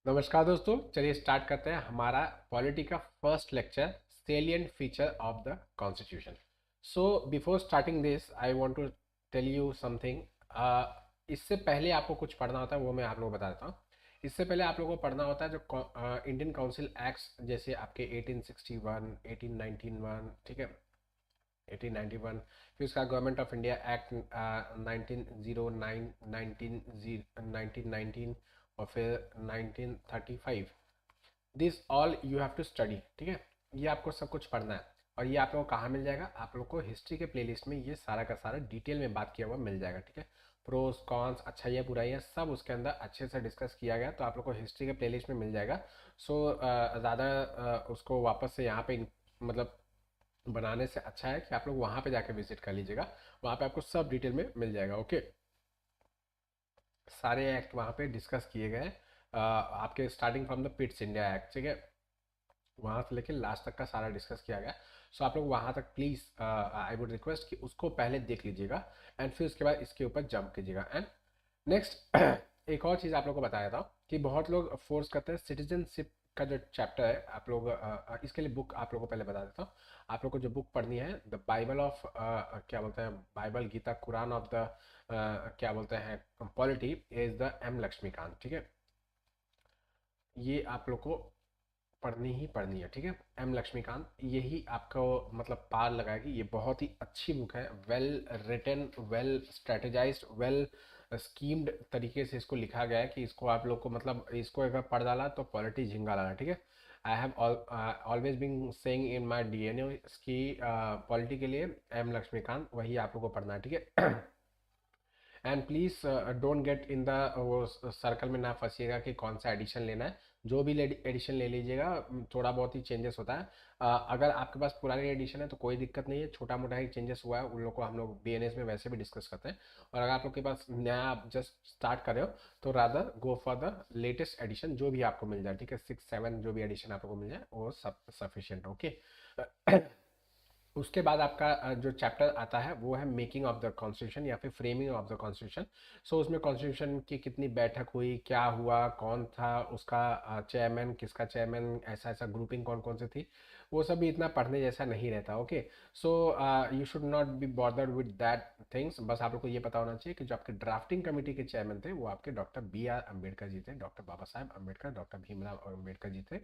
नमस्कार दोस्तों, चलिए स्टार्ट करते हैं हमारा पॉलिटी का first lecture, salient feature of the constitution. So before starting this I want to tell you something. इससे पहले आपको कुछ पढ़ना होता है, वो मैं आप लोगों को बता देता हूँ। इससे पहले आप लोगों को पढ़ना होता है जो इंडियन काउंसिल एक्ट्स, जैसे आपके 1861, 1891, ठीक है, 1891। फिर उसका गवर्नमेंट ऑफ इंडिया एक्ट 1909, 1919, और फिर 1935। This all you have to study, ठीक है। ये आपको सब कुछ पढ़ना है। और ये आप लोगों को कहाँ मिल जाएगा? आप लोग को हिस्ट्री के प्लेलिस्ट में ये सारा का सारा डिटेल में बात किया हुआ मिल जाएगा, ठीक है। प्रोस कॉन्स, अच्छाइयाँ बुराइयाँ, सब उसके अंदर अच्छे से डिस्कस किया गया, तो आप लोग को हिस्ट्री के प्लेलिस्ट में मिल जाएगा। सो ज़्यादा उसको वापस से यहाँ पे मतलब बनाने से अच्छा है कि आप लोग वहाँ पे जाके विजिट कर लीजिएगा। वहाँ पे आपको सब डिटेल में मिल जाएगा, ओके। सारे एक्ट वहाँ पे डिस्कस किए गए, आपके starting from the Pitt's India act, ठीक है, वहाँ से लेके लास्ट तक का सारा डिस्कस किया गया। सो आप लोग वहाँ तक प्लीज़, आई वुड रिक्वेस्ट कि उसको पहले देख लीजिएगा, एंड फिर उसके बाद इसके ऊपर जंप कीजिएगा। एंड नेक्स्ट एक और चीज़ आप लोग को बताया था कि बहुत लोग फोर्स करते हैं सिटीजनशिप का जो चैप्टर है। आप लोग इसके लिए बुक आप लोग को पहले बता देता हूँ। आप लोग को जो बुक पढ़नी है, द बाइबल ऑफ क्या बोलते हैं, Bible, Gita, Quran of the क्या बोलते हैं, polity, is the M Laxmikanth, ठीक है। ये आप लोग को पढ़नी ही पढ़नी है, ठीक है। एम लक्ष्मीकांत, यही आपको मतलब पार लगाएगी। ये बहुत ही अच्छी बुक है, well written, well strategised, well schemed तरीके से इसको लिखा गया है कि इसको आप लोग को मतलब इसको अगर पढ़ डाला तो पॉलिटी झिंगा लाना, ठीक है। I have always been saying in my DNA की पॉलिटी के लिए एम लक्ष्मीकांत वही आप लोग को पढ़ना है, ठीक है। And please don't get in the वो सर्कल में ना फंसिएगा कि कौन सा एडिशन लेना है। जो भी एडिशन ले लीजिएगा, थोड़ा बहुत ही चेंजेस होता है। अगर आपके पास पुरानी एडिशन है तो कोई दिक्कत नहीं है, छोटा मोटा ही चेंजेस हुआ है, उन लोग को हम लोग बीएनएस में वैसे भी डिस्कस करते हैं। और अगर आप लोग के पास नया आप जस्ट स्टार्ट कर रहे हो तो rather go for the latest edition, जो भी आपको मिल जाए, ठीक है। 6 7 जो भी एडिशन आप लोग को मिल जाए वो सब सफिशियंट, ओके। उसके बाद आपका जो चैप्टर आता है वो है मेकिंग ऑफ द कॉन्स्टिट्यूशन या फिर फ्रेमिंग ऑफ द कॉन्स्टिट्यूशन। सो उसमें कॉन्स्टिट्यूशन की कितनी बैठक हुई, क्या हुआ, कौन था उसका चेयरमैन, किसका चेयरमैन, ऐसा ऐसा ग्रुपिंग कौन कौन सी थी, वो सब भी इतना पढ़ने जैसा नहीं रहता, okay. So you should not be bothered with that things. बस आप लोग को ये पता होना चाहिए कि जो आपके ड्राफ्टिंग कमेटी के चेयरमैन थे वो आपके doctor B R Ambedkar ji थे, डॉक्टर बाबा साहेब अम्बेडकर, डॉक्टर भीमराव अम्बेडकर जी थे।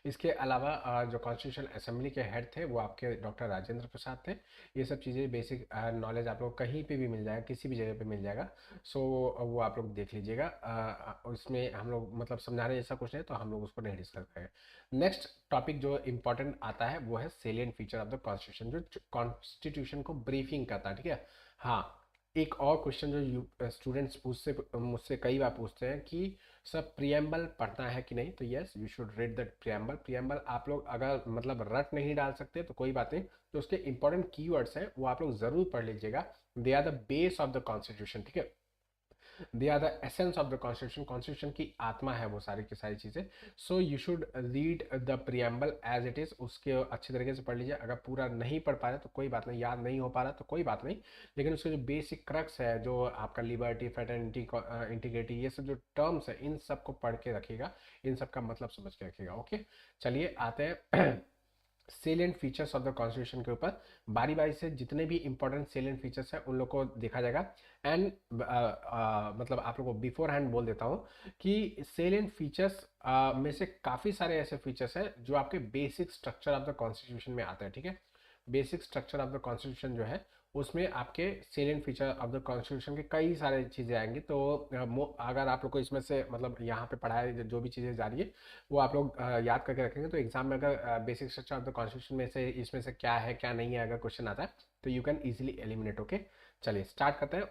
इसके अलावा जो कॉन्स्टिट्यूशन असेंबली के हेड थे वो आपके डॉक्टर राजेंद्र प्रसाद थे। ये सब चीज़ें बेसिक नॉलेज आप लोग कहीं पे भी मिल जाएगा, किसी भी जगह पे मिल जाएगा। सो वो आप लोग देख लीजिएगा। उसमें हम लोग मतलब समझाने जैसा कुछ नहीं, तो हम लोग उसको नहीं डिस्कस करेंगे। नेक्स्ट टॉपिक जो इंपॉर्टेंट आता है वो है salient feature of the constitution, जो कॉन्स्टिट्यूशन को ब्रीफिंग करता है, ठीक है। हाँ, एक और क्वेश्चन जो स्टूडेंट्स पूछते मुझसे कई बार पूछते हैं कि सर प्रियम्बल पढ़ना है कि नहीं, तो yes you should read the preamble. Preamble आप लोग अगर मतलब रट नहीं डाल सकते तो कोई बात नहीं, तो उसके इंपॉर्टेंट कीवर्ड्स हैं वो आप लोग जरूर पढ़ लीजिएगा। They are the base of the constitution, ठीक है। They are the essence of the constitution, constitution की आत्मा है वो सारी की सारी चीज़ें। So you should read the preamble as it is, उसके अच्छी तरीके से पढ़ लीजिए। अगर पूरा नहीं पढ़ पा रहे तो कोई बात नहीं, याद नहीं हो पा रहा तो कोई बात नहीं, लेकिन उसके जो बेसिक क्रक्स है, जो आपका लिबर्टी, फ्रेटर्निटी, इंटीग्रिटी, ये सब जो टर्म्स है, इन सब को पढ़ के रखिएगा, इन सब का मतलब समझ के रखिएगा, ओके। चलिए आते हैं salient features of the constitution के ऊपर। बारी बारी से जितने भी इंपॉर्टेंट सेलियंट फीचर्स हैं उन लोग को देखा जाएगा। एंड मतलब आप लोग को बिफोर हैंड बोल देता हूँ कि सेलियंट फीचर्स में से काफ़ी सारे ऐसे फीचर्स हैं जो आपके basic structure of the constitution में आते हैं, ठीक है। Basic structure of the constitution जो है उसमें आपके salient feature of the constitution के कई सारे चीज़ें आएंगी। तो अगर आप लोग को इसमें से मतलब यहाँ पे पढ़ाए जो भी चीज़ें जा रही है वो आप लोग याद करके रखेंगे, तो एग्जाम में अगर basic structure of the constitution में से इसमें से क्या है क्या नहीं है अगर क्वेश्चन आता है तो you can easily eliminate, okay. चलिए स्टार्ट करते हैं।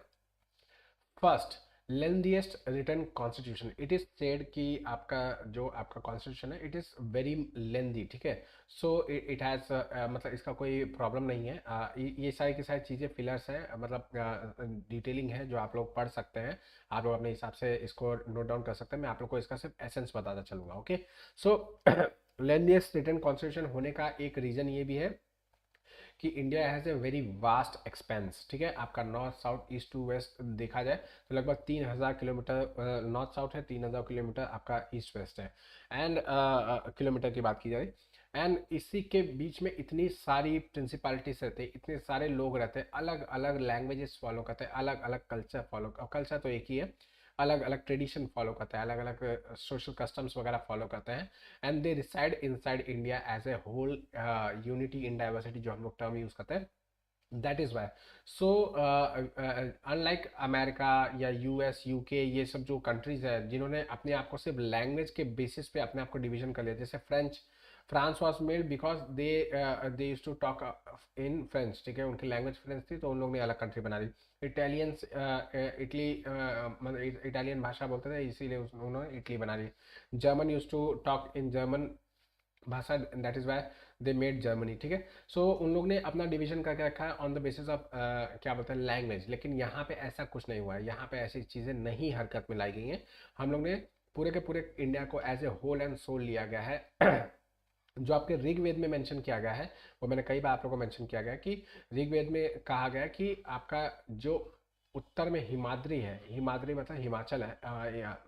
First, lengthiest written constitution, it is said कि आपका जो आपका कॉन्स्टिट्यूशन है इट इज वेरी लेंदी, ठीक है। सो इट हैज़ मतलब इसका कोई प्रॉब्लम नहीं है। ये सारी की सारी चीज़ें फिलर्स हैं, मतलब डिटेलिंग है जो आप लोग पढ़ सकते हैं। आप लोग अपने हिसाब से इसको नोट डाउन कर सकते हैं, मैं आप लोग को इसका सिर्फ एसेंस बताता चलूँगा, okay. So lengthiest written constitution होने का एक रीज़न ये भी है कि India has a very vast expanse, ठीक है। आपका north south east to west देखा जाए तो लगभग 3000 किलोमीटर नॉर्थ साउथ है, 3000 किलोमीटर आपका ईस्ट वेस्ट है। एंड किलोमीटर की बात की जाए, एंड इसी के बीच में इतनी सारी प्रिंसिपलिटीज रहते हैं, इतने सारे लोग रहते हैं, अलग अलग लैंग्वेजेस फॉलो करते हैं, अलग अलग कल्चर फॉलो, कल्चर तो एक ही है, अलग अलग ट्रेडिशन फॉलो करते हैं, अलग अलग सोशल कस्टम्स वगैरह फॉलो करते हैं। And they reside inside India as a whole, unity in diversity जो हम लोग टर्म यूज करते हैं। That is why, so unlike America या यूएस यूके, ये सब जो कंट्रीज है जिन्होंने अपने आप को सिर्फ लैंग्वेज के बेसिस पे अपने आप को डिवीजन कर लिया, जैसे France was made because they use to talk in French, ठीक है, उनकी लैंग्वेज फ्रेंच थी तो उन लोगों ने अलग कंट्री बना दी। इटालियंस इटली, मतलब इटालियन भाषा बोलते थे इसीलिए उन्होंने इटली बना दी। German use to talk in German भाषा, that is why they made Germany, ठीक है। सो उन लोग ने अपना डिवीजन करके रखा है ऑन द बेसिस ऑफ क्या बोलते हैं लैंग्वेज, लेकिन यहाँ पे ऐसा कुछ नहीं हुआ है, यहाँ पे ऐसी चीज़ें नहीं हरकत में लाई गई हैं। हम लोग ने पूरे के पूरे इंडिया को as a whole and soul लिया गया है। जो आपके ऋग्वेद में मेंशन किया गया है, वो मैंने कई बार आप लोगों को मेंशन किया गया है कि ऋग्वेद में कहा गया है कि आपका जो उत्तर में हिमाद्री है, हिमाद्री मतलब हिमाचल है,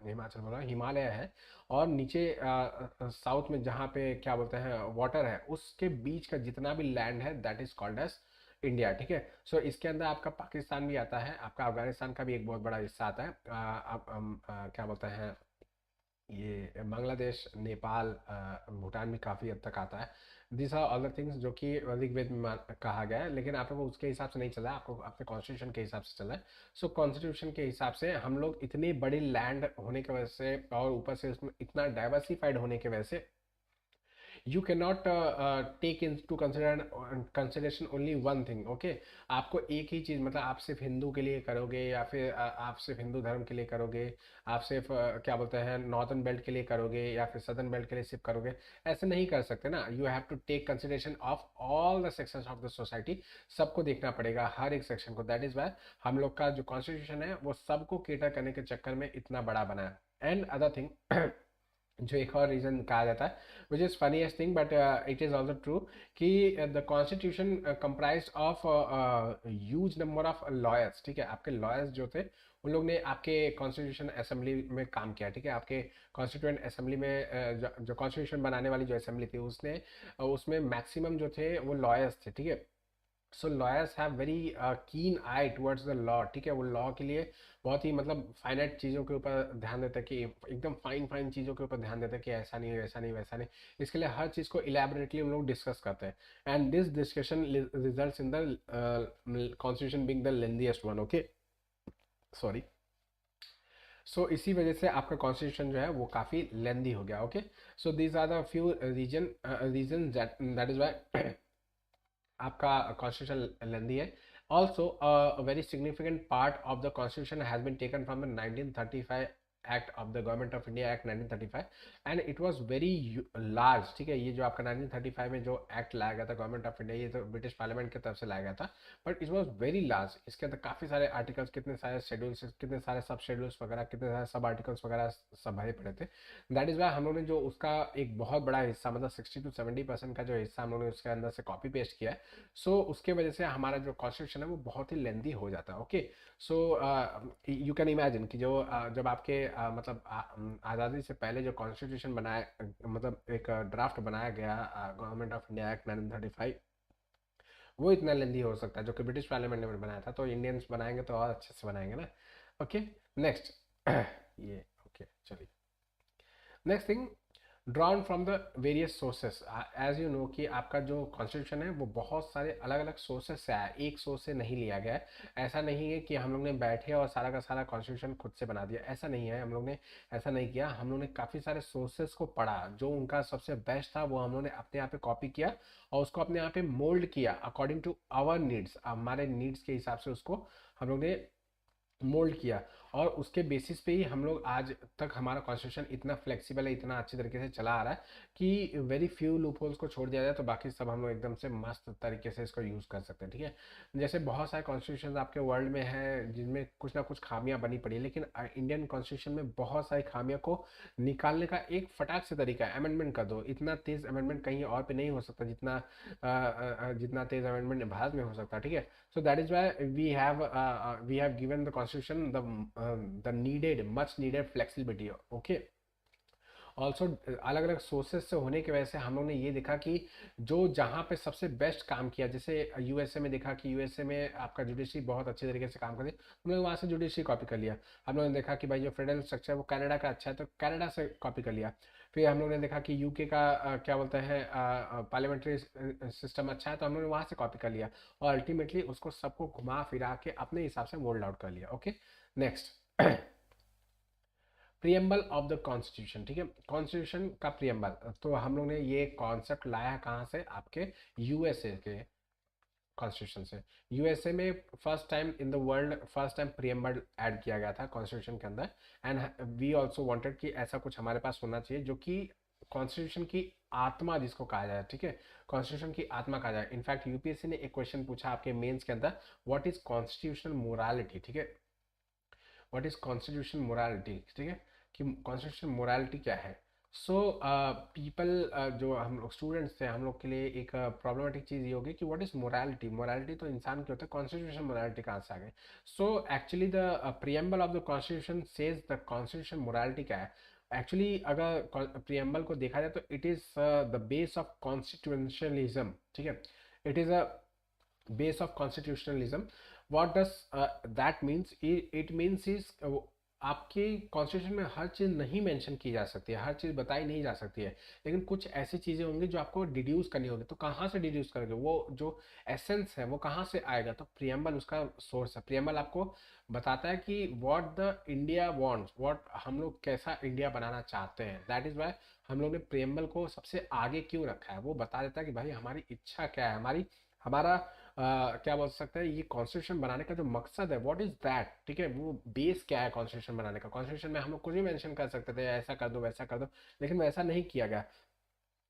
हिमाचल बोला हिमालय है, और नीचे साउथ में जहाँ पे क्या बोलते हैं वाटर है, उसके बीच का जितना भी लैंड है that is called as India, ठीक है। सो इसके अंदर आपका पाकिस्तान भी आता है, आपका अफगानिस्तान का भी एक बहुत बड़ा हिस्सा आता है, आप क्या बोलते हैं ये बांग्लादेश, नेपाल, भूटान भी काफ़ी हद तक आता है। This are all the things जो कि ऋग्वेद में कहा गया है, लेकिन आप लोग को उसके हिसाब से नहीं चला है, आपको अपने कॉन्स्टिट्यूशन के हिसाब से चला है। सो कॉन्स्टिट्यूशन के हिसाब से हम लोग इतनी बड़ी लैंड होने की वजह से और ऊपर से उसमें इतना डाइवर्सिफाइड होने की वजह से you cannot take into consideration only one thing, okay। आपको एक ही चीज़, मतलब आप सिर्फ हिंदू के लिए करोगे या फिर आप सिर्फ हिंदू धर्म के लिए करोगे, आप सिर्फ क्या बोलते हैं नॉर्दर्न बेल्ट के लिए करोगे या फिर सदर्न बेल्ट के लिए सिर्फ करोगे, ऐसे नहीं कर सकते ना। You have to take consideration of all the sections of the society, सबको देखना पड़ेगा हर एक सेक्शन को। दैट इज वाई हम लोग का जो कॉन्स्टिट्यूशन है वो सबको केटर करने के चक्कर में इतना बड़ा बना है। एंड अदर थिंग जो एक और रीज़न कहा जाता है which is funniest thing but it is also true कि the constitution comprise of huge number of lawyers, ठीक है। आपके लॉयर्स जो थे उन लोग ने आपके कॉन्स्टिट्यूशन असेंबली में काम किया, ठीक है। आपके कॉन्स्टिट्यूएंट असेंबली में जो कॉन्स्टिट्यूशन बनाने वाली जो असेंबली थी उसने उसमें मैक्सिमम जो थे वो लॉयर्स थे, ठीक है। सो lawyers have very keen I towards the law, ठीक है। वो लॉ के लिए बहुत ही मतलब फाइनाइट चीज़ों के ऊपर ध्यान देते हैं, कि एकदम फाइन फाइन चीज़ों के ऊपर ध्यान देते हैं कि ऐसा नहीं वैसा नहीं वैसा नहीं। इसके लिए हर चीज़ को इलेबोरेटली हम लोग डिस्कस करते हैं, and this discussion results in the constitution being the lengthiest one, okay, sorry. So इसी वजह से आपका कॉन्स्टिट्यूशन जो है वो काफ़ी लेंदी हो गया, okay. So these are the few reason that is why आपका कॉन्स्टिट्यूशन लेंदी है। Also very significant part of the constitution has been taken from the 1935 act of the government of India act 1935, and it was very large, ठीक है। ये जो आपका 1935 में जो act लाया गया था गवर्नमेंट ऑफ इंडिया, ये तो ब्रिटिश पार्लियामेंट की तरफ से लाया गया था, but it was very large. इसके अंदर काफ़ी सारे आर्टिकल्स, कितने सारे शेड्यूल्स, कितने सारे सब शेड्यूल्स वगैरह, कितने सारे सब आर्टिकल्स वगैरह सब भरे पड़े थे। दैट इज़ वाई हम लोग ने जो उसका एक बहुत बड़ा हिस्सा, मतलब 60 to 70% का जो हिस्सा हम लोग ने उसके अंदर से कॉपी पेस्ट किया है। सो उसके वजह से हमारा जो कॉन्स्टिट्यूशन है वो बहुत ही लेंदी हो जाता है, okay. So you can imagine कि जो जब आपके मतलब आज़ादी से पहले जो कॉन्स्टिट्यूशन बनाया, मतलब एक ड्राफ्ट बनाया गया गवर्नमेंट ऑफ इंडिया एक्ट 1935, वो इतना लेंदी हो सकता है जो कि ब्रिटिश पार्लियामेंट ने बनाया था, तो इंडियंस बनाएंगे तो और अच्छे से बनाएंगे ना, ओके। नेक्स्ट ये ओके चलिए, next thing, drawn from the various sources. As you know कि आपका जो कॉन्स्टिट्यूशन है वो बहुत सारे अलग अलग सोर्सेस से आया, एक सोर्स से नहीं लिया गया है। ऐसा नहीं है कि हम लोग ने बैठे और सारा का सारा कॉन्स्टिट्यूशन खुद से बना दिया, ऐसा नहीं है। हम लोग ने ऐसा नहीं किया, हम लोग ने काफ़ी सारे सोर्सेस को पढ़ा, जो उनका सबसे बेस्ट था वो हम लोग ने अपने यहाँ पे कॉपी किया और उसको अपने यहाँ पे मोल्ड किया अकॉर्डिंग टू आवर नीड्स, हमारे नीड्स के हिसाब से उसको हम लोग ने मोल्ड किया। और उसके बेसिस पे ही हम लोग आज तक हमारा कॉन्स्टिट्यूशन इतना फ्लेक्सिबल है, इतना अच्छे तरीके से चला आ रहा है कि वेरी फ्यू लूप होल्स को छोड़ दिया जाए तो बाकी सब हम लोग एकदम से मस्त तरीके से इसको यूज़ कर सकते हैं, ठीक है। जैसे बहुत सारे कॉन्स्टिट्यूशन आपके वर्ल्ड में हैं जिनमें कुछ ना कुछ खामियां बनी पड़ी है, लेकिन इंडियन कॉन्स्टिट्यूशन में बहुत सारी खामियों को निकालने का एक फटाक से तरीका है, अमेंडमेंट कर दो। इतना तेज अमेंडमेंट कहीं और पे नहीं हो सकता जितना जितना तेज अमेंडमेंट भारत में हो सकता है, ठीक है। So that is why we have given the constitution the needed much needed flexibility. Okay. Also अलग अलग सोर्सेज से होने की वजह से हम लोग ने ये देखा कि जो जहाँ पे सबसे बेस्ट काम किया, जैसे यूएसए में देखा कि यूएसए में आपका जुडिशरी बहुत अच्छे तरीके से काम करती है, हम लोग वहाँ से जुडिशरी कॉपी कर लिया। हम लोगों ने देखा कि भाई जो फेडरल स्ट्रक्चर है वो कनाडा का अच्छा है तो कनाडा से कॉपी कर लिया। फिर हम लोग ने देखा कि यूके का क्या बोलते हैं पार्लियामेंट्री सिस्टम अच्छा है तो हम लोग ने वहाँ से कॉपी कर लिया और अल्टीमेटली उसको सबको घुमा फिरा के अपने हिसाब से मोल्ड आउट कर लिया। Okay, next preamble of the constitution, ठीक है। कॉन्स्टिट्यूशन का प्रियम्बल तो हम लोग ने ये कॉन्सेप्ट लाया है कहाँ से, आपके यूएसए के कॉन्स्टिट्यूशन से। यूएसए में first time in the world first time preamble add किया गया था कॉन्स्टिट्यूशन के अंदर। एंड वी ऑल्सो वांटेड कि ऐसा कुछ हमारे पास होना चाहिए जो कि कॉन्स्टिट्यूशन की आत्मा जिसको कहा जाए, ठीक है, कॉन्स्टिट्यूशन की आत्मा कहा जाए। इनफैक्ट यूपीएससी ने एक क्वेश्चन पूछा आपके मेंस के अंदर, व्हाट इज कॉन्स्टिट्यूशनल मोरालिटी, ठीक है, व्हाट इज कॉन्स्टिट्यूशन मोरालिटी, ठीक है, कि कॉन्स्टिट्यूशन मोरालिटी क्या है। सो पीपल जो हम लोग स्टूडेंट्स थे हम लोग के लिए एक प्रॉब्लमेटिक चीज़ ये होगी कि व्हाट इज मोरालिटी, मोरालिटी तो इंसान के होता है, कॉन्स्टिट्यूशन मोरालिटी कहाँ से आ गई। So actually the preamble of the constitution says the constitution morality क्या है। एक्चुअली अगर प्रियम्बल को देखा जाए तो it is the base of constitutionalism, ठीक है, it is a base of constitutionalism. What does that means? It means is आपके कॉन्स्टिट्यूशन में हर चीज़ नहीं मेंशन की जा सकती है, हर चीज़ बताई नहीं जा सकती है, लेकिन कुछ ऐसी चीज़ें होंगी जो आपको डिड्यूस करनी होगी। तो कहाँ से डिड्यूस करोगे, वो जो एसेंस है वो कहाँ से आएगा, तो प्रियम्बल उसका सोर्स है। प्रियम्बल आपको बताता है कि what the India wants, what हम लोग कैसा इंडिया बनाना चाहते हैं। दैट इज़ वाई हम लोग ने प्रियम्बल को सबसे आगे क्यों रखा है, वो बता देता है कि भाई हमारी इच्छा क्या है, हमारी हमारा क्या बोल सकते हैं ये कॉन्स्टिट्यूशन बनाने का जो मकसद है, व्हाट इज दैट, ठीक है, वो बेस क्या है कॉन्स्टिट्यूशन बनाने का। कॉन्स्टिट्यूशन में हम लोग कुछ भी मेंशन कर सकते थे, ऐसा कर दो वैसा कर दो, लेकिन वैसा नहीं किया गया।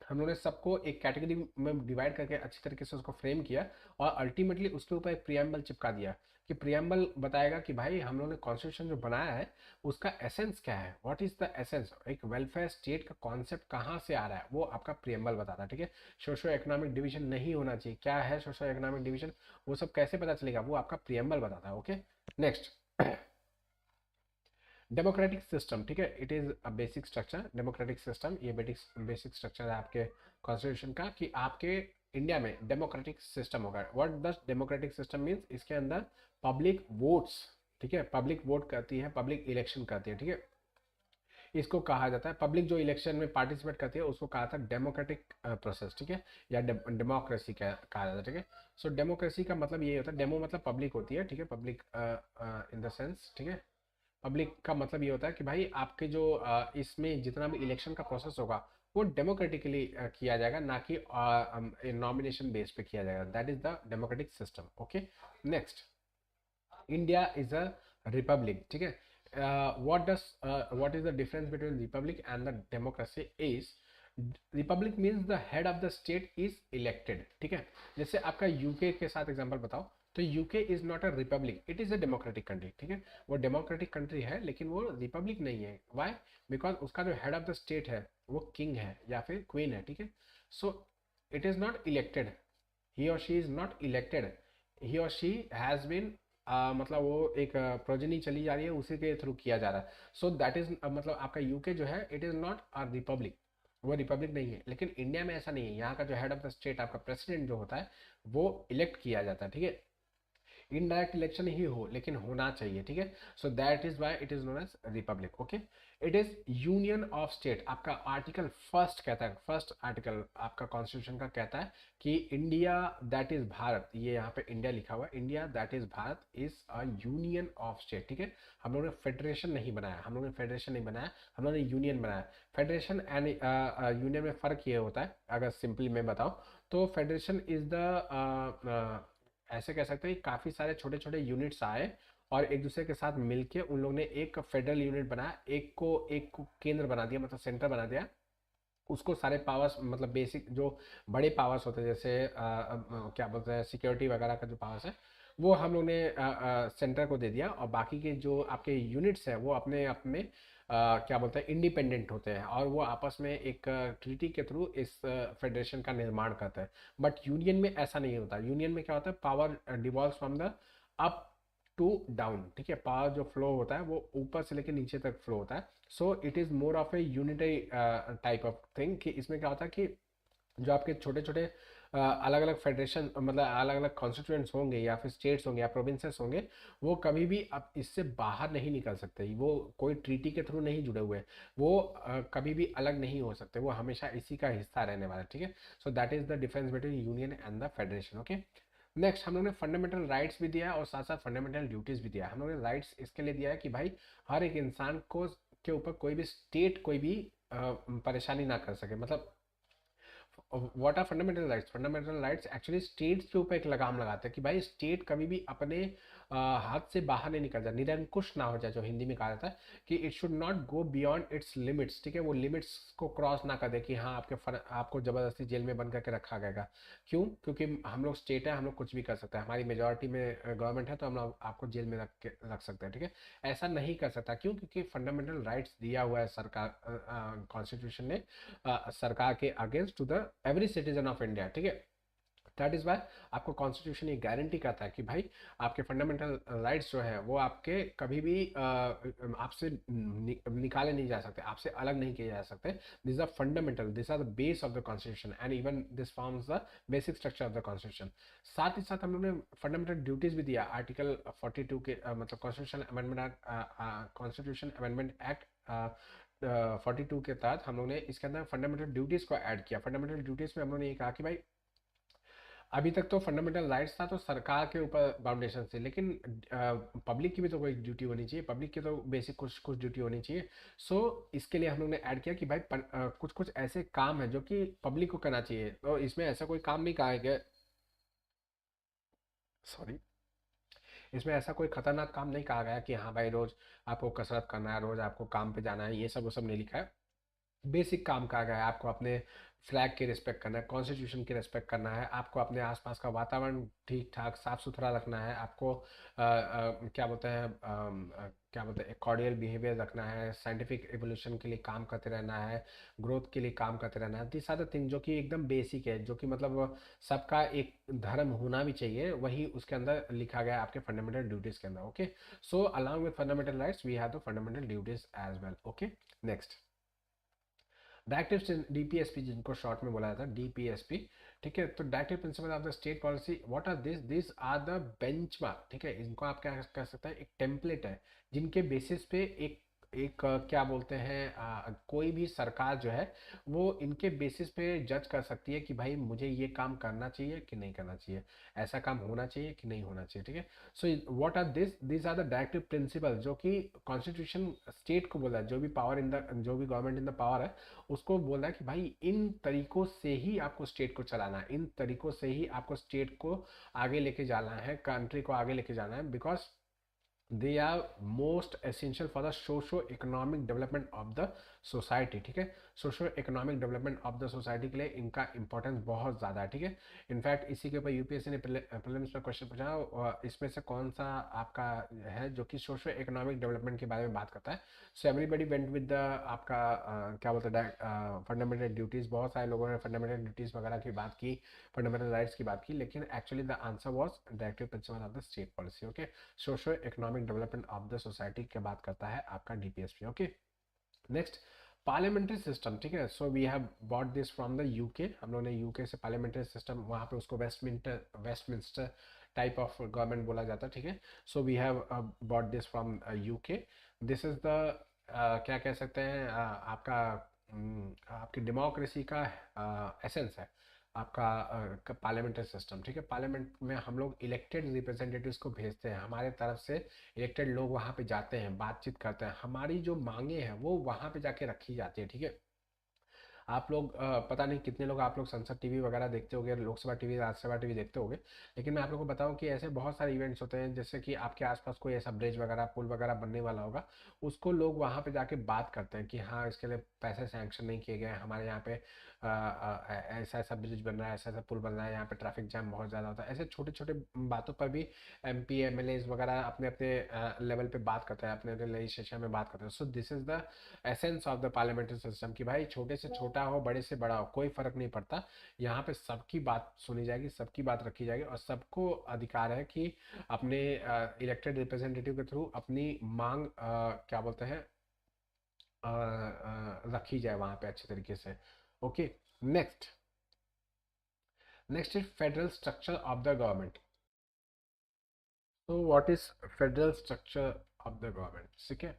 हम लोगों ने सबको एक कैटेगरी में डिवाइड करके अच्छी तरीके से उसको फ्रेम किया और अल्टीमेटली उसके ऊपर एक प्रियम्बल चिपका दिया कि प्रियम्बल बताएगा कि भाई हम लोगों ने कॉन्स्टिट्यूशन जो बनाया है उसका एसेंस क्या है, व्हाट इज द एसेंस, एक वेलफेयर स्टेट का कॉन्सेप्ट कहाँ से आ रहा है, वो आपका प्रियम्बल बताता है, ठीक है। सोशो इकोनॉमिक डिवीजन नहीं होना चाहिए, क्या है सोशो इकोनॉमिक डिवीजन, वो सब कैसे पता चलेगा, वो आपका प्रियम्बल बताता है। ओके, नेक्स्ट डेमोक्रेटिक सिस्टम, ठीक है, it is a basic structure. Democratic system ये बेसिक स्ट्रक्चर है आपके कॉन्स्टिट्यूशन का कि आपके इंडिया में डेमोक्रेटिक सिस्टम होगा। What does democratic system means, इसके अंदर पब्लिक वोट्स, ठीक है, पब्लिक वोट करती है, पब्लिक इलेक्शन करती है, ठीक है, इसको कहा जाता है पब्लिक जो इलेक्शन में पार्टिसिपेट करती है उसको कहा था डेमोक्रेटिक प्रोसेस, ठीक है, या डेमोक्रेसी कहा जाता है, ठीक है। सो डेमोक्रेसी का मतलब ये होता है, डेमो मतलब पब्लिक होती है, ठीक है, पब्लिक इन द सेंस, ठीक है, पब्लिक का मतलब ये होता है कि भाई आपके जो इसमें जितना भी इलेक्शन का प्रोसेस होगा वो डेमोक्रेटिकली किया जाएगा, ना कि नॉमिनेशन बेस पे किया जाएगा। That is the democratic system. Okay, next India is a republic, ठीक है। what is the difference between republic and the democracy is, Republic means the head of the state is elected, ठीक है। जैसे आपका UK के साथ example बताओ तो UK is not a republic, it is a democratic country, ठीक है, वो डेमोक्रेटिक कंट्री है लेकिन वो रिपब्लिक नहीं है। वाई, बिकॉज उसका जो हेड ऑफ द स्टेट है वो किंग है या फिर क्वीन है, ठीक है। So it is not elected, he और she is not elected, he और शी हैज बीन मतलब वो एक प्रोजनी चली जा रही है उसी के थ्रू किया जा रहा है। सो दैट इज मतलब आपका यूके जो है it is not a republic, वो रिपब्लिक नहीं है। लेकिन इंडिया में ऐसा नहीं है, यहाँ का जो हेड ऑफ द स्टेट आपका प्रेसिडेंट जो होता है वो इलेक्ट किया जाता है, ठीक है, इनडायरेक्ट इलेक्शन ही हो लेकिन होना चाहिए, ठीक है। So that is why it is known as republic. Okay, it is union of state, आपका आर्टिकल फर्स्ट कहता है, फर्स्ट आर्टिकल आपका कॉन्स्टिट्यूशन का कहता है कि इंडिया दैट इज भारत, ये यहाँ पे इंडिया लिखा हुआ है, India that is Bharat is a union of state, ठीक है। हम लोगों ने फेडरेशन नहीं बनाया, हम लोगों ने फेडरेशन नहीं बनाया, हम लोगों ने यूनियन बनाया। फेडरेशन एंड यूनियन में फर्क ये होता है, अगर सिंपली मैं बताऊं तो फेडरेशन इज द ऐसे कह सकते हैं काफ़ी सारे छोटे छोटे यूनिट्स आए और एक दूसरे के साथ मिलके उन लोगों ने एक फेडरल यूनिट बनाया, एक को केंद्र बना दिया, मतलब सेंटर बना दिया। उसको सारे पावर्स, मतलब बेसिक जो बड़े पावर्स होते हैं, जैसे क्या बोलते हैं, सिक्योरिटी वगैरह का जो पावर्स है, वो हम लोग ने सेंटर को दे दिया। और बाकी के जो आपके यूनिट्स हैं वो अपने अपने क्या बोलते हैं, इंडिपेंडेंट होते हैं, और वो आपस में एक ट्रीटी के थ्रू इस फेडरेशन का निर्माण करते हैं। बट यूनियन में ऐसा नहीं होता। यूनियन में क्या होता है, power devolve from the up to down, ठीक है। पावर जो फ्लो होता है वो ऊपर से लेकर नीचे तक फ्लो होता है। So it is more of A unitary type of thing, कि इसमें क्या होता है कि जो आपके छोटे छोटे अलग अलग फेडरेशन, मतलब अलग अलग कॉन्स्टिट्यूएंट्स होंगे या फिर स्टेट्स होंगे या प्रोविंसेस होंगे, वो कभी भी अब इससे बाहर नहीं निकल सकते। वो कोई ट्रीटी के थ्रू नहीं जुड़े हुए, वो कभी भी अलग नहीं हो सकते, वो हमेशा इसी का हिस्सा रहने वाला है, ठीक है। So that is the difference between union and the federation, okay. Next हम लोग ने फंडामेंटल राइट्स भी दिया है और साथ साथ फंडामेंटल ड्यूटीज भी दिया है। हम लोग ने राइट्स इसके लिए दिया है कि भाई हर एक इंसान को के ऊपर कोई भी स्टेट कोई भी परेशानी ना कर सके। मतलब what are fundamental rights, fundamental rights actually states के ऊपर एक लगाम लगाते हैं कि भाई स्टेट कभी भी अपने हाथ से बाहर नहीं निकल जाए, निरंकुश ना हो जाए, जो हिंदी में कहा जाता है कि it should not go beyond it's limits, ठीक है। वो लिमिट्स को क्रॉस ना कर दे कि हाँ आपको जबरदस्ती जेल में बंद करके रखा गएगा। क्यों? क्योंकि हम लोग स्टेट है, हम लोग कुछ भी कर सकते हैं, हमारी मेजोरिटी में गवर्नमेंट है, तो हम लोग आपको जेल में रख सकते हैं, ठीक है। ऐसा नहीं कर सकता। क्यों? क्योंकि फंडामेंटल राइट्स दिया हुआ है सरकार, कॉन्स्टिट्यूशन ने सरकार के against to the every citizen of India, ठीक है। दैट इज वाई आपको कॉन्स्टिट्यूशन ये गारंटी करता है कि भाई आपके फंडामेंटल राइट्स जो है वो आपके कभी भी आपसे निकाले नहीं जा सकते, आपसे अलग नहीं किए जा सकते। This are fundamental, this are the base of the constitution and even this forms the basic structure of the constitution. साथ ही साथ हम लोग ने फंडामेंटल ड्यूटीज भी दिया आर्टिकल 42 के मतलब कॉन्स्टिट्यूशन अमेंडमेंट एक्ट 42 के तहत हम लोग ने इसके अंदर फंडामेंटल ड्यूटीज को ऐड किया। फंडामेंटल ड्यूटीज में हम लोग ने ये कहा कि भाई अभी तक तो फंडामेंटल राइट्स था तो सरकार के ऊपर बाउंडेशन थे, लेकिन पब्लिक की भी तो कोई ड्यूटी होनी चाहिए, पब्लिक की तो बेसिक कुछ कुछ ड्यूटी होनी चाहिए। सो इसके लिए हम लोग ने ऐड किया कि भाई कुछ कुछ ऐसे काम है जो कि पब्लिक को करना चाहिए। तो इसमें ऐसा कोई काम नहीं कहा है कि, सॉरी, इसमें ऐसा कोई खतरनाक काम नहीं कहा गया कि हाँ भाई रोज आपको कसरत करना है, रोज आपको काम पे जाना है, ये सब वो सब नहीं लिखा है। बेसिक काम कहा गया है, आपको अपने फ्लैग की रिस्पेक्ट करना है, कॉन्स्टिट्यूशन की रिस्पेक्ट करना है, आपको अपने आसपास का वातावरण ठीक ठाक साफ सुथरा रखना है, आपको क्या बोलते हैं, क्या बोलते हैं, कॉर्डियल बिहेवियर रखना है, साइंटिफिक एवोल्यूशन के लिए काम करते रहना है, ग्रोथ के लिए काम करते रहना है। दिस आर द थिंग जो कि एकदम बेसिक है, जो कि मतलब सबका एक धर्म होना भी चाहिए, वही उसके अंदर लिखा गया है आपके फंडामेंटल ड्यूटीज के अंदर, okay. So along with fundamental rights we have the fundamental duties as well, okay. Next directive DPSP, जिनको शॉर्ट में बोला जाता है डीपीएसपी, ठीक है। तो directive principle of the state policy, what are this are the benchmark, ठीक है। इनको आप क्या कह सकते हैं, एक टेम्पलेट है जिनके बेसिस पे एक एक क्या बोलते हैं, कोई भी सरकार जो है वो इनके बेसिस पे जज कर सकती है कि भाई मुझे ये काम करना चाहिए कि नहीं करना चाहिए, ऐसा काम होना चाहिए कि नहीं होना चाहिए, ठीक है। So what are this are the directive principle जो कि कॉन्स्टिट्यूशन स्टेट को बोला है, जो भी पावर इन द, जो भी गवर्नमेंट इन द पावर है, उसको बोल रहा है कि भाई इन तरीकों से ही आपको स्टेट को चलाना है, इन तरीकों से ही आपको स्टेट को आगे लेके जाना है, कंट्री को आगे लेके जाना है, because they are most essential for the socio economic development of the society, ठीक है। Socio economic development of the society के लिए इनका इंपॉर्टेंस बहुत ज़्यादा है, ठीक है। इनफैक्ट इसी के ऊपर यूपीएससी ने प्रीलिम्स में क्वेश्चन पूछा और इसमें से कौन सा आपका है जो कि सोशो इकोनॉमिक डेवलपमेंट के बारे में बात करता है। So everybody went with the आपका क्या बोलते हैं, फंडामेंटल ड्यूटीज़। बहुत सारे लोगों ने फंडामेंटल ड्यूटीज़ वगैरह की बात की, फंडामेंटल राइट्स की बात की, लेकिन actually the answer was directive principle of the state policy, okay. Socio economic development of the society की बात करता है आपका DPSP, okay. Next parliamentary system, ठीक है। So we have bought this from the UK, हम लोगों ने यूके से पार्लियामेंट्री सिस्टम, वहाँ पे उसको वेस्टमिंस्टर टाइप ऑफ गवर्नमेंट बोला जाता है, ठीक है। So we have bought this from UK. This is the क्या कह सकते हैं, आपका आपकी डेमोक्रेसी का एसेंस है आपका पार्लियामेंट्री सिस्टम, ठीक है। पार्लियामेंट में हम लोग इलेक्टेड रिप्रेजेंटेटिव्स को भेजते हैं, हमारे तरफ से इलेक्टेड लोग वहाँ पे जाते हैं, बातचीत करते हैं, हमारी जो मांगे हैं वो वहाँ पे जाके रखी जाती है, ठीक है। आप लोग पता नहीं कितने लोग आप लोग संसद टीवी वगैरह देखते होंगे, लोकसभा टीवी, राज्यसभा टीवी देखते होंगे, लेकिन मैं आप लोगों को बताऊं कि ऐसे बहुत सारे इवेंट्स होते हैं, जैसे कि आपके आसपास कोई ऐसा ब्रिज वगैरह, पुल वगैरह बनने वाला होगा, उसको लोग वहाँ पे जाके बात करते हैं कि हाँ इसके लिए पैसे सैंक्शन नहीं किए गए हैं, हमारे यहाँ पे ऐसा ऐसा ब्रिज बन रहा है, ऐसा ऐसा पुल बन रहा है, यहाँ पे ट्रैफिक जाम बहुत ज़्यादा होता है। ऐसे छोटे छोटे बातों पर भी MP MLAs वगैरह अपने अपने लेवल पे बात करते हैं, अपने अपने लेजिस्लेशन में बात करते हैं। So this is the essence of the parliamentary system, कि भाई छोटे से छोटा हो, बड़े से बड़ा हो, कोई फर्क नहीं पड़ता, यहाँ पे सबकी बात सुनी जाएगी, सबकी बात रखी जाएगी, और सबको अधिकार है कि अपने इलेक्टेड रिप्रेजेंटेटिव के थ्रू अपनी मांग क्या बोलते हैं रखी जाए वहाँ पे अच्छे तरीके से। Okay, next next is federal structure of the government. तो what is federal structure of the government, ठीक है।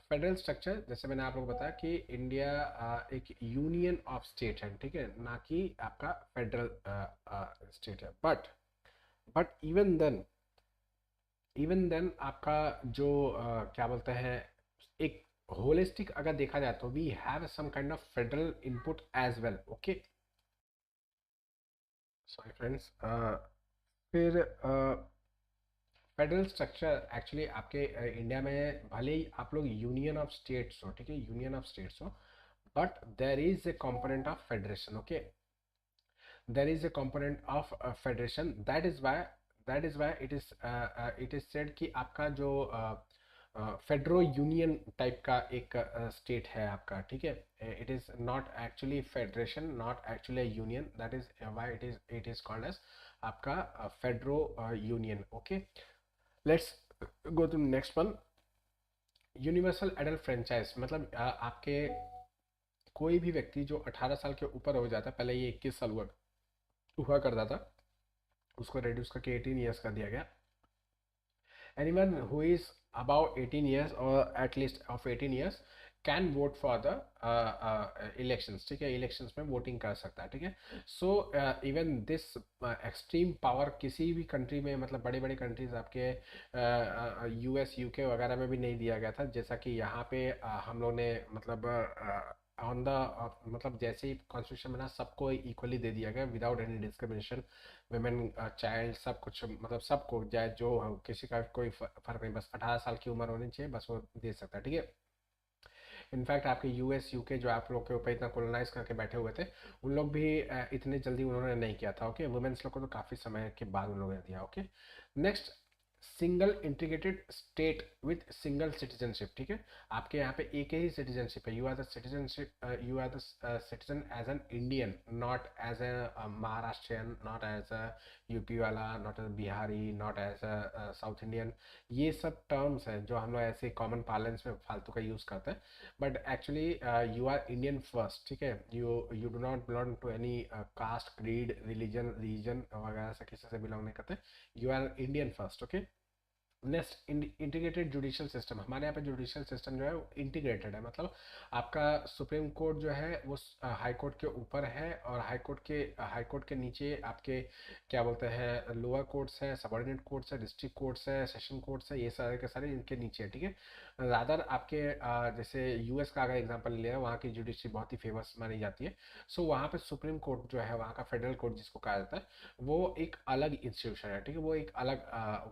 फेडरल स्ट्रक्चर, जैसे मैंने आप लोगों को बताया कि इंडिया एक यूनियन ऑफ स्टेट है, ठीक है, ना कि आपका फेडरल स्टेट है। बट इवन देन आपका जो क्या बोलते हैं, एक होलिस्टिक अगर देखा जाए तो we have some kind of federal input as well. Okay, sorry friends. फिर फेडरल स्ट्रक्चर एक्चुअली आपके इंडिया में भले ही आप लोग यूनियन ऑफ स्टेट्स हो, ठीक है, यूनियन ऑफ स्टेट्स हो, but there is a component of federation. Okay, there is a component of federation, that is why it is said कि आपका जो फेडरो यूनियन टाइप का एक स्टेट है आपका, ठीक है। It is not actually federation, not actually union, that is why it is called as आपका federal union. Okay, let's go to next one. Universal adult franchise मतलब आपके कोई भी व्यक्ति जो 18 साल के ऊपर हो जाता है, पहले ये 21 साल हुआ करता था, उसको रिड्यूस करके 18 ईयर्स कर दिया गया। Anyone who is about 18 years और at least of 18 years can vote for the elections, ठीक है, इलेक्शंस में वोटिंग कर सकता है, ठीक है। So even this extreme power किसी भी कंट्री में, मतलब बड़े बड़े कंट्रीज आपके US UK वगैरह में भी नहीं दिया गया था, जैसा कि यहाँ पे हम लोग ने मतलब ऑन द मतलब जैसे ही कॉन्स्टिट्यूशन बना सबको इक्वली दे दिया गया without any discrimination, women child सब कुछ, मतलब सबको चाहे जो हो, किसी का कोई फर्क नहीं, बस 18 साल की उम्र होनी चाहिए, बस वो दे सकता है, ठीक है। इनफैक्ट आपके US UK जो आप लोग के ऊपर इतना कोलोनाइज करके बैठे हुए थे, उन लोग भी इतने जल्दी उन्होंने नहीं किया था। ओके, वुमेन्स लोग को तो काफ़ी समय के बाद उन लोगों ने दिया। Okay, next, single integrated state with single citizenship, ठीक है। आपके यहाँ पे एक ही सिटीजनशिप है, you are the citizenship, you are the citizen as an Indian, not as a Maharashtrian, not as a UP वाला, not as Bihari, not as a South Indian. ये सब टर्म्स हैं जो हम लोग ऐसे कॉमन पार्लेंस में फालतू का यूज़ करते हैं, but actually you are Indian first, ठीक है। You do not belong to any caste, creed, religion, region वगैरह से किसी से बिलोंग नहीं करते, you are Indian first. Okay, next, integrated judicial system. हमारे यहाँ पे जुडिशियल सिस्टम जो है वो इंटीग्रेटेड है, मतलब आपका सुप्रीम कोर्ट जो है वो हाई कोर्ट के ऊपर है, और हाई कोर्ट के नीचे आपके क्या बोलते हैं लोअर कोर्ट्स है, सबऑर्डिनेट कोर्ट्स है, डिस्ट्रिक्ट कोर्ट्स है, सेशन कोर्ट्स है, ये सारे के सारे इनके नीचे है, ठीक है। रादर आपके जैसे US का अगर एग्जांपल ले वहाँ की जुडिशरी बहुत ही फेमस मानी जाती है। सो वहाँ पे सुप्रीम कोर्ट जो है, वहाँ का फेडरल कोर्ट जिसको कहा जाता है, वो एक अलग इंस्टीट्यूशन है, ठीक है, वो एक अलग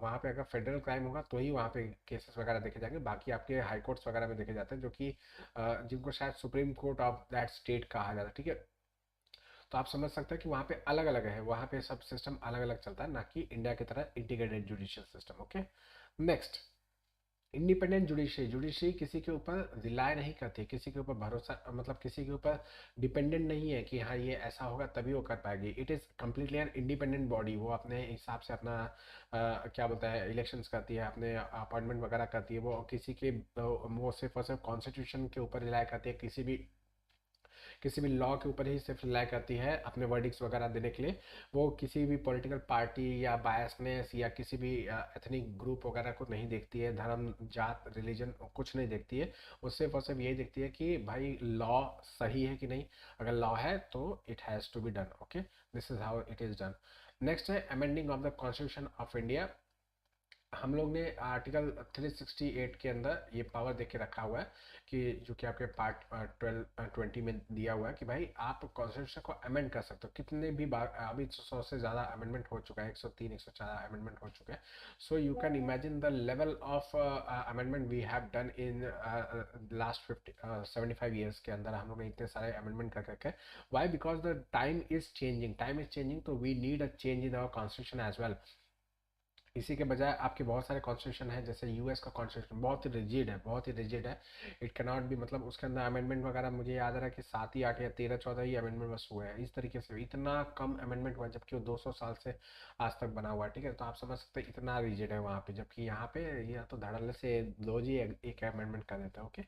वहाँ पे अगर फेडरल क्राइम होगा तो ही वहाँ पे केसेस वगैरह देखे जाएंगे, बाकी आपके हाई कोर्ट्स वगैरह में देखे जाते हैं, जो कि जिनको शायद supreme court of that state कहा जाता है, ठीक है। तो आप समझ सकते हैं कि वहाँ पे अलग अलग है, वहाँ पे सब सिस्टम अलग अलग चलता है, ना कि इंडिया की तरह integrated judicial system. Okay, next, independent judiciary किसी के ऊपर रिलाय नहीं करती, किसी के ऊपर भरोसा, मतलब किसी के ऊपर डिपेंडेंट नहीं है कि हाँ ये ऐसा होगा तभी वो कर पाएगी। It is completely an independent body, वो अपने हिसाब से अपना क्या बोलता है इलेक्शंस करती है, अपने अपॉइंटमेंट वगैरह करती है, वो किसी के वो सिर्फ और सिर्फ कॉन्स्टिट्यूशन के ऊपर रिलाय करती है, किसी भी लॉ के ऊपर ही सिर्फ रिलाई करती है अपने वर्डिक्स वगैरह देने के लिए। वो किसी भी पॉलिटिकल पार्टी या बायसनेस या किसी भी एथनिक ग्रुप वगैरह को नहीं देखती है, धर्म, जात, रिलीजन कुछ नहीं देखती है। वो सिर्फ और सिर्फ यही देखती है कि भाई लॉ सही है कि नहीं, अगर लॉ है तो it has to be done. Okay, this is how it is done. Next है amending of the constitution of India हम लोग ने आर्टिकल 368 के अंदर ये पावर दे के रखा हुआ है कि जो कि आपके पार्ट 20 में दिया हुआ है कि भाई आप कॉन्स्टिट्यूशन को अमेंड कर सकते हो कितने भी बार। अभी 100 से ज़्यादा अमेंडमेंट हो चुका है, 103 104 अमेंडमेंट हो चुके हैं। So you can imagine the level of amendment we have done in last 75 years के अंदर। हम लोग ने इतने सारे अमेंडमेंट कर रखे हैं। Why? Because the time is changing, तो we need a change in our constitution as well. इसी के बजाय आपके बहुत सारे कॉन्स्टिट्यूशन है, जैसे यूएस का कॉन्स्टिट्यूशन बहुत ही रिजिड है, बहुत ही रिजिड है। इट कैन नॉट बी, मतलब उसके अंदर अमेंडमेंट वगैरह मुझे याद आ रहा है कि 7 ही 8 या 13 14 ही अमेंडमेंट बस हुए हैं। इस तरीके से इतना कम अमेंडमेंट हुआ है, जबकि वो 200 साल से आज तक बना हुआ है। ठीक है, तो आप समझ सकते हैं इतना रिजिड है वहाँ पे, जबकि यहाँ पे ये तो धड़ल्ले से दो जी एक अमेंडमेंट कर देता है। Okay,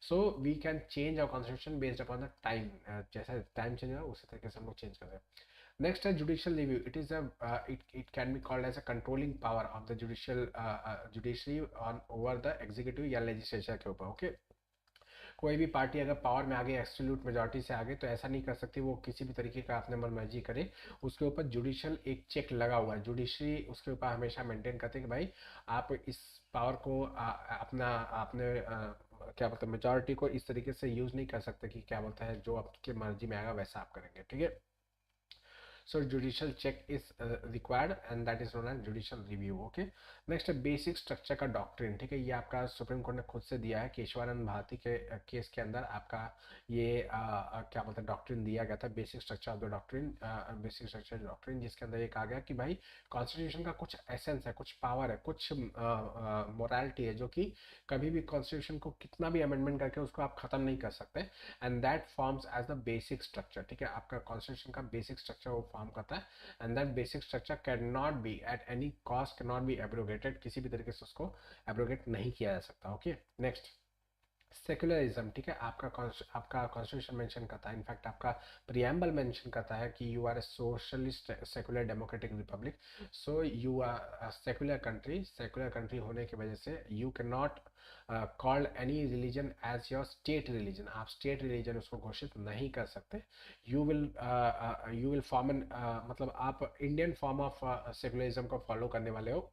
so we can change our constitution based upon the time. जैसे टाइम चेंज हो उसी तरीके से हम लोग चेंज कर रहे हैं। Next है judicial review. It is a it can be called as a controlling power of the judiciary on over the executive या legislature के ऊपर। ओके, कोई भी पार्टी अगर पावर में आ गई, एब्सोल्यूट मेजोरिटी से आ गई, तो ऐसा नहीं कर सकती वो किसी भी तरीके का अपने मन मर्जी करे। उसके ऊपर जुडिशियल एक चेक लगा हुआ है, जुडिशरी उसके ऊपर हमेशा मेंटेन करते हैं कि भाई आप इस पावर को अपना आपने क्या बोलते हैं मेजोरिटी को इस तरीके से यूज नहीं कर सकते कि क्या बोलते हैं जो आपके मर्जी में आएगा वैसा आप करेंगे। ठीक है, so judicial check is required and that is known as judicial review। okay, next है basic structure का doctrine। ठीक है, ये आपका सुप्रीम कोर्ट ने खुद से दिया है, केशवानंद भारती के केस के अंदर आपका ये क्या बोलते हैं डॉक्ट्रिन दिया गया था, basic structure of the doctrine. Basic structure doctrine जिसके अंदर ये कहा गया कि भाई कॉन्स्टिट्यूशन का कुछ एसेंस है, कुछ पावर है, कुछ मोरालिटी है, जो कि कभी भी कॉन्स्टिट्यूशन को कितना भी अमेंडमेंट करके उसको आप खत्म नहीं कर सकते। And that forms as the basic structure. ठीक है, आपका कॉन्स्टिट्यूशन का बेसिक स्ट्रक्चर वो फॉर्म करता है। And that basic structure can not be at any cost, can not be abrogated, किसी भी तरीके से उसको एब्रोगेट नहीं किया जा सकता। Okay, next secularism. ठीक है, आपका कॉन्स्टिट्यूशन मेंशन करता है, इनफैक्ट आपका प्रियम्बल मेंशन करता है कि you are a socialist secular democratic republic. So you are secular country होने की वजह से you can not called any religion as your state religion. आप स्टेट रिलीजन उसको घोषित नहीं कर सकते। यू विल फॉर्म एन, मतलब आप इंडियन फॉर्म ऑफ सेक्युलरिज्म को फॉलो करने वाले हो,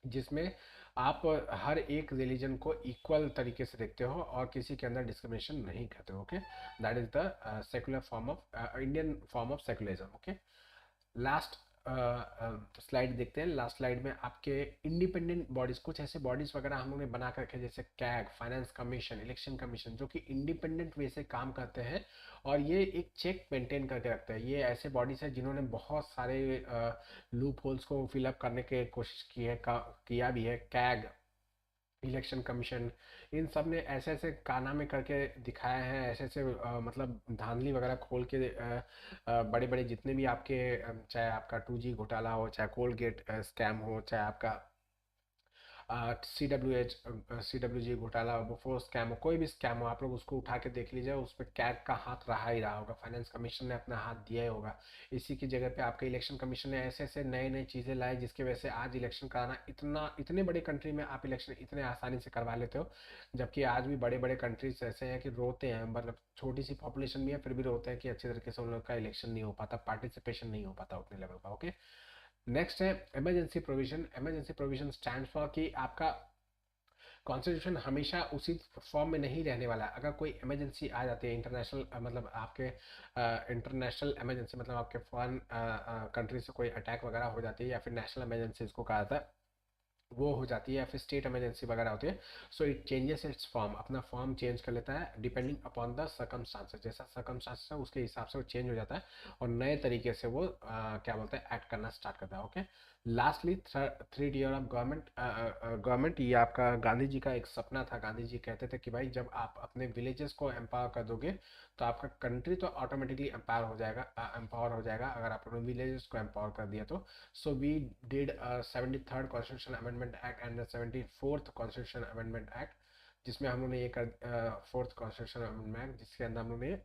जिसमें आप हर एक रिलीजन को इक्वल तरीके से देखते हो और किसी के अंदर डिस्क्रिमिनेशन नहीं करते हो। Okay, that is the secular form of Indian form of secularism. Okay, last slide देखते हैं। लास्ट स्लाइड में आपके इंडिपेंडेंट बॉडीज, कुछ ऐसे बॉडीज वगैरह हम लोग ने बना कर रखे, जैसे CAG, finance commission, election commission, जो कि इंडिपेंडेंट वे से काम करते हैं और ये एक चेक मेंटेन करके रखते हैं। ये ऐसे बॉडीज है जिन्होंने बहुत सारे लूप होल्स को फिलअप करने की कोशिश की है, किया भी है। कैग, इलेक्शन कमीशन, इन सब ने ऐसे ऐसे कारनामे करके दिखाए हैं, ऐसे ऐसे मतलब धांधली वगैरह खोल के बड़े बड़े जितने भी आपके चाहे आपका 2G घोटाला हो, चाहे कोलगेट स्कैम हो, चाहे आपका CWG घोटाला, बोफोर्स स्कैम हो, कोई भी स्कैम हो, आप लोग उसको उठा के देख लीजिए, उस पर कैग का हाथ रहा ही रहा होगा, फाइनेंस कमीशन ने अपना हाथ दिया ही होगा। इसी की जगह पे आपके इलेक्शन कमीशन ने ऐसे ऐसे नए नए चीज़ें लाई जिसकी वजह से आज इलेक्शन कराना इतने बड़े कंट्री में आप इलेक्शन इतने आसानी से करवा लेते हो, जबकि आज भी बड़े बड़े कंट्रीज ऐसे हैं कि रोते हैं, मतलब छोटी सी पॉपुलेशन भी है फिर भी रोते हैं कि अच्छे तरीके से उन लोग का इलेक्शन नहीं हो पाता, पार्टिसिपेशन नहीं हो पाता उतने लेवल का। ओके, नेक्स्ट है emergency provision. Emergency provision stand for कि आपका कॉन्स्टिट्यूशन हमेशा उसी फॉर्म में नहीं रहने वाला है। अगर कोई इमरजेंसी आ जाती है, इंटरनेशनल मतलब आपके इंटरनेशनल इमरजेंसी, मतलब आपके फॉरेन कंट्री से कोई अटैक वगैरह हो जाती है, या फिर नेशनल इमरजेंसी इसको कहा जाता है, वो हो जाती है, या फिर स्टेट इमरजेंसी वगैरह होती है। So it changes it's form, अपना फॉर्म चेंज कर लेता है डिपेंडिंग अपॉन द सर्कमस्टांसेस। जैसा सर्कमस्टांसेस है उसके हिसाब से वो चेंज हो जाता है और नए तरीके से वो क्या बोलते हैं एक्ट करना स्टार्ट करता है। Okay, lastly three tier of government, ये आपका गांधी जी का एक सपना था। गांधी जी कहते थे कि भाई जब आप अपने विलेजेस को एम्पावर कर दोगे तो आपका कंट्री तो ऑटोमेटिकली एम्पावर हो जाएगा अगर आप अपने विलेजेस को एम्पावर कर दिया तो। So we did a 73rd Constitutional Amendment Act and the 74th Constitutional Amendment Act, जिसमें हम लोगों ने ये कर 4th Constitutional Amendment Act, जिसके अंदर हम लोगों ने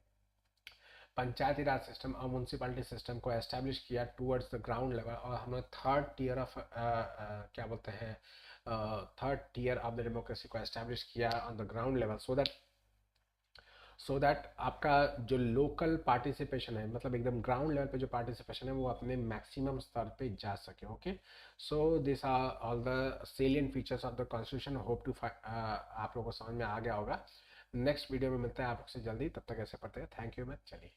पंचायती राज सिस्टम और म्यूनसिपैलिटी सिस्टम को एस्टेब्लिश किया टूवर्ड्स द ग्राउंड लेवल, और हमने थर्ड टीयर ऑफ क्या बोलते हैं third tier of the democracy को एस्टेब्लिश किया on the ground level, so that so that आपका जो लोकल पार्टिसिपेशन है, मतलब एकदम ग्राउंड लेवल पे जो पार्टिसिपेशन है वो अपने मैक्सिमम स्तर पे जा सके। Okay, so this are all the salient features of the constitution. Hope to आप लोगों को समझ में आ गया होगा। नेक्स्ट वीडियो में मिलते हैं आपसे जल्दी, तब तक ऐसे पढ़ते हैं। थैंक यू मैम, चलिए।